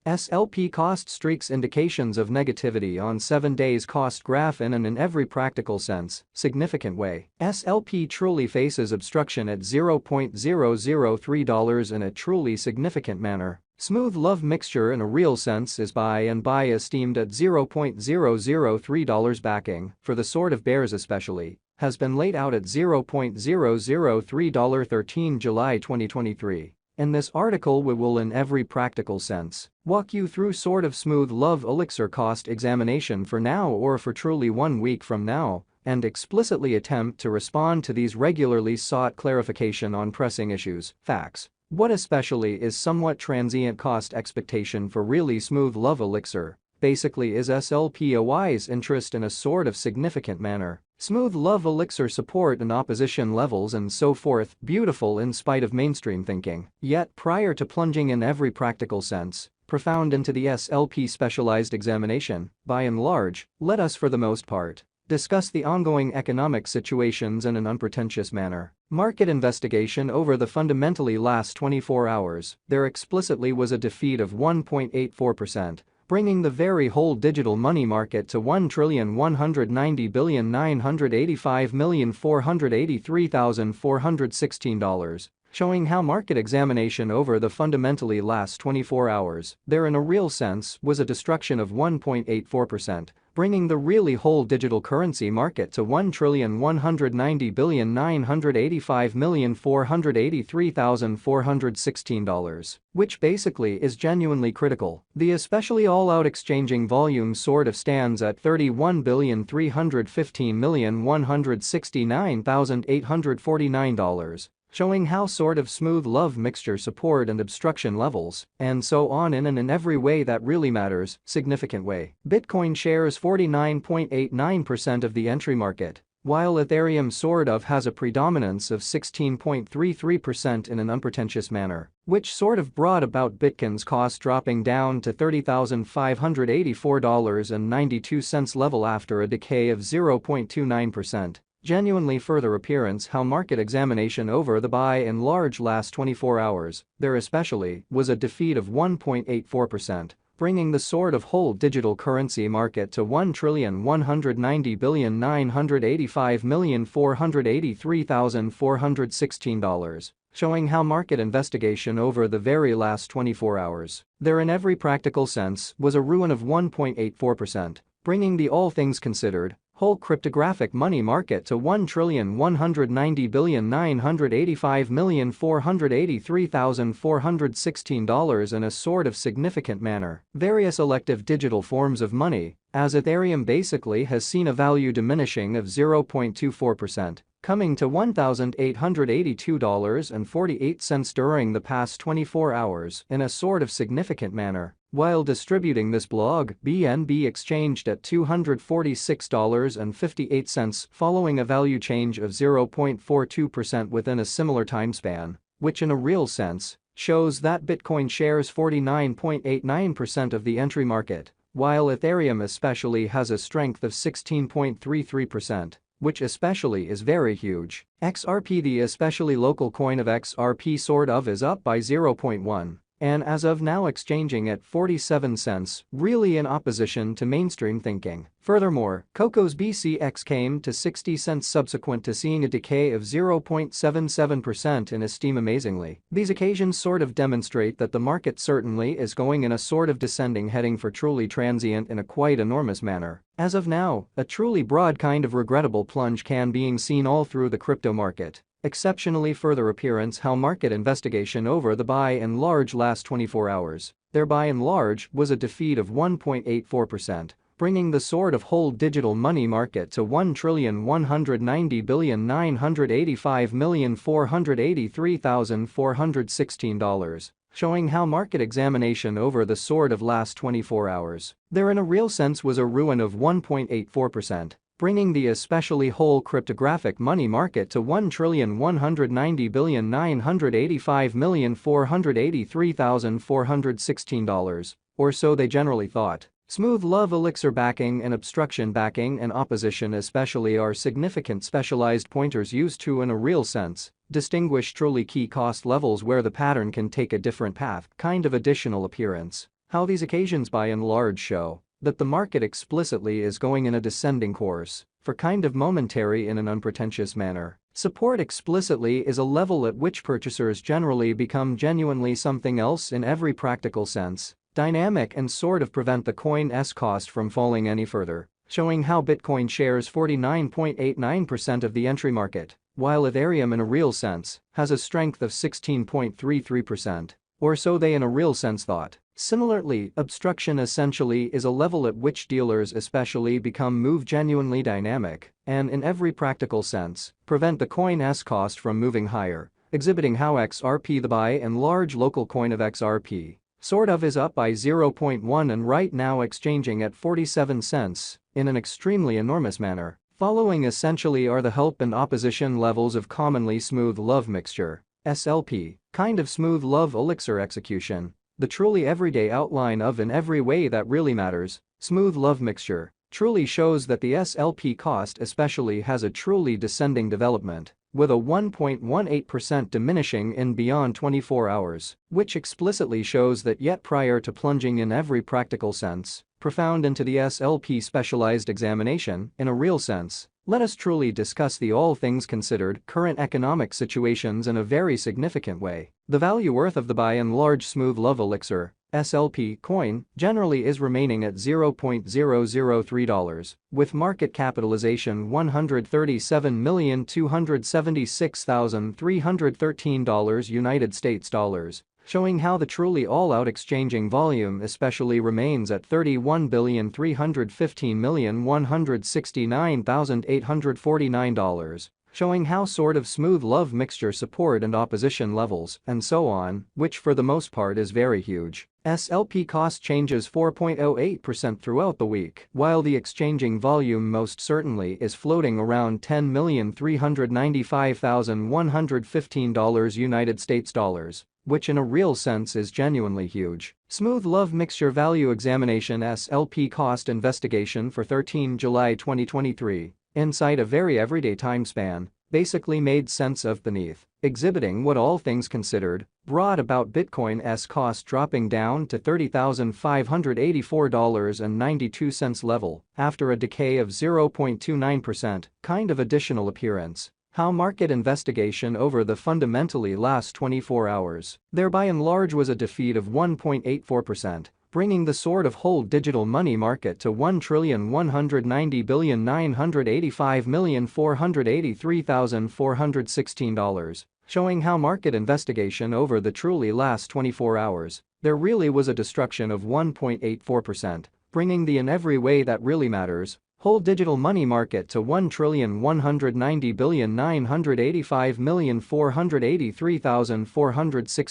SLP cost streaks indications of negativity on 7 days cost graph in every practical sense, significant way. SLP truly faces obstruction at $0.003 in a truly significant manner. Smooth love mixture in a real sense is buy and buy esteemed at $0.003 backing, for the sort of bears especially, has been laid out at $0.003 13 July 2023. In this article we will in every practical sense walk you through sort of smooth love elixir cost examination for now or for truly 1 week from now, and explicitly attempt to respond to these regularly sought clarification on pressing issues, facts. What especially is somewhat transient cost expectation for really smooth love elixir? Basically is SLPOI's interest in a sort of significant manner. Smooth love elixir support and opposition levels and so forth, beautiful in spite of mainstream thinking. Yet prior to plunging in every practical sense, profound into the SLP specialized examination, by and large, let us for the most part discuss the ongoing economic situations in an unpretentious manner. Market investigation over the fundamentally last 24 hours, there explicitly was a defeat of 1.84%. Bringing the very whole digital money market to $1,190,985,483,416, showing how market examination over the fundamentally last 24 hours, there in a real sense was a destruction of 1.84%. Bringing the really whole digital currency market to $1,190,985,483,416, which basically is genuinely critical. The especially all-out exchanging volume sort of stands at $31,315,169,849. Showing how sort of smooth love mixture support and obstruction levels, and so on in every way that really matters, significant way. Bitcoin shares 49.89% of the entry market, while Ethereum sort of has a predominance of 16.33% in an unpretentious manner, which sort of brought about Bitcoin's cost dropping down to $30,584.92 level after a decay of 0.29%. Genuinely further appearance how market examination over the by and large last 24 hours, there especially, was a defeat of 1.84%, bringing the sort of whole digital currency market to $1,190,985,483,416, showing how market investigation over the very last 24 hours, there in every practical sense, was a ruin of 1.84%, bringing the all things considered whole cryptographic money market to $1,190,985,483,416 in a sort of significant manner. Various elective digital forms of money, as Ethereum basically has seen a value diminishing of 0.24%, coming to $1,882.48 during the past 24 hours in a sort of significant manner. While distributing this blog, BNB exchanged at $246.58 following a value change of 0.42% within a similar time span, which in a real sense shows that Bitcoin shares 49.89% of the entry market, while Ethereum especially has a strength of 16.33%. Which especially is very huge. XRP, the especially local coin of XRP sort of is up by 0.1. And as of now exchanging at 47 cents, really in opposition to mainstream thinking. Furthermore, Coco's BCX came to 60 cents subsequent to seeing a decay of 0.77% in esteem amazingly. These occasions sort of demonstrate that the market certainly is going in a sort of descending heading for truly transient in a quite enormous manner. As of now, a truly broad kind of regrettable plunge can being seen all through the crypto market. Exceptionally further appearance how market investigation over the by and large last 24 hours, there by and large was a defeat of 1.84%, bringing the sort of whole digital money market to $1,190,985,483,416, showing how market examination over the sort of last 24 hours, there in a real sense was a ruin of 1.84%. Bringing the especially whole cryptographic money market to $1,190,985,483,416, or so they generally thought. Smooth love elixir backing and obstruction backing and opposition especially are significant specialized pointers used to in a real sense distinguish truly key cost levels where the pattern can take a different path, kind of additional appearance. How these occasions by and large show that the market explicitly is going in a descending course, for kind of momentary in an unpretentious manner. Support explicitly is a level at which purchasers generally become genuinely something else in every practical sense, dynamic and sort of prevent the coin's cost from falling any further, showing how Bitcoin shares 49.89% of the entry market, while Ethereum in a real sense has a strength of 16.33%, or so they in a real sense thought. Similarly, obstruction essentially is a level at which dealers especially move genuinely dynamic and, in every practical sense, prevent the coin's cost from moving higher, exhibiting how XRP, the by and large local coin of XRP, sort of is up by 0.1 and right now exchanging at 47 cents in an extremely enormous manner. Following essentially are the help and opposition levels of commonly smooth love mixture, SLP, kind of smooth love elixir execution. The truly everyday outline of in every way that really matters, smooth love mixture, truly shows that the SLP cost especially has a truly descending development, with a 1.18% diminishing in beyond 24 hours, which explicitly shows that yet prior to plunging in every practical sense, profound into the SLP specialized examination, in a real sense, let us truly discuss the all things considered current economic situations in a very significant way. The value worth of the by and large smooth love elixir, SLP coin, generally is remaining at $0.003, with market capitalization $137,276,313 United States dollars, showing how the truly all-out exchanging volume especially remains at $31,315,169,849, showing how sort of smooth love mixture support and opposition levels, and so on, which for the most part is very huge. SLP cost changes 4.08% throughout the week, while the exchanging volume most certainly is floating around $10,395,115 United States dollars, which in a real sense is genuinely huge. Smooth love mixture value examination SLP cost investigation for 13 July 2023. Inside a very everyday time span, basically made sense of beneath, exhibiting what all things considered, brought about Bitcoin's cost dropping down to $30,584.92 level after a decay of 0.29%, kind of additional appearance. How market investigation over the fundamentally last 24 hours, there by and large was a defeat of 1.84%. Bringing the sort of whole digital money market to $1,190,985,483,416, showing how market investigation over the truly last 24 hours, there really was a destruction of 1.84%, bringing the in every way that really matters, whole digital money market to $1,190,985,483,416.